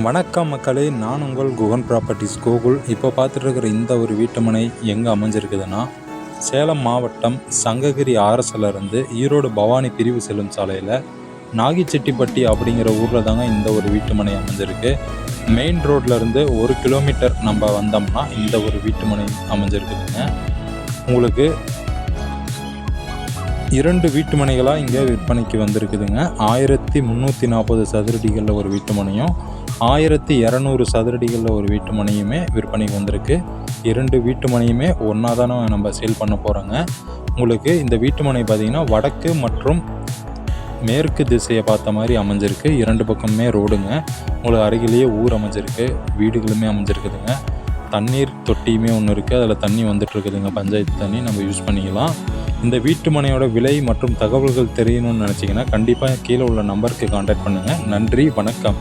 வணக்கம் மக்களே, நான் உங்கள் குகன் ப்ராப்பர்ட்டிஸ் கோகுல். இப்போ பார்த்துட்டு இருக்கிற இந்த ஒரு வீட்டுமனை எங்கே அமைஞ்சிருக்குதுன்னா, சேலம் மாவட்டம் சங்ககிரி ஆர்எஸ்லேருந்து ஈரோடு பவானி பிரிவு செல்லும் சாலையில் நாகிச்செட்டிப்பட்டி அப்படிங்கிற ஊரில் தாங்க இந்த ஒரு வீட்டுமனை அமைஞ்சிருக்கு. மெயின் ரோட்லேருந்து 1 கிலோமீட்டர் நம்ம வந்தோம்னா இந்த ஒரு வீட்டுமனை அமைஞ்சிருக்குதுங்க. உங்களுக்கு 2 வீட்டுமனைகளாக இங்கே விற்பனைக்கு வந்திருக்குதுங்க. 1340 சதுரடிகளில் ஒரு வீட்டுமனையும் 1200 சதுரடிகளில் ஒரு வீட்டுமனையுமே விற்பனைக்கு வந்திருக்கு. 2 வீட்டுமனையுமே ஒன்றா தானே நம்ம சேல் பண்ண போகிறோங்க. உங்களுக்கு இந்த வீட்டுமனை பார்த்திங்கன்னா வடக்கு மற்றும் மேற்கு திசையை பார்த்த மாதிரி அமைஞ்சிருக்கு. 2 பக்கமுமே ரோடுங்க. உங்களுக்கு அருகிலேயே ஊர் அமைஞ்சிருக்கு, வீடுகளுமே அமைஞ்சிருக்குதுங்க. தண்ணீர் தொட்டியுமே ஒன்று இருக்குது, அதில் தண்ணி வந்துட்டுருக்குதுங்க, பஞ்சாயத்து தண்ணி நம்ம யூஸ் பண்ணிக்கலாம். இந்த வீட்டுமனையோட விலை மற்றும் தகவல்கள் தெரியணும்னு நினச்சிங்கன்னா கண்டிப்பாக கீழே உள்ள நம்பருக்கு கான்டாக்ட் பண்ணுங்கள். நன்றி, வணக்கம்.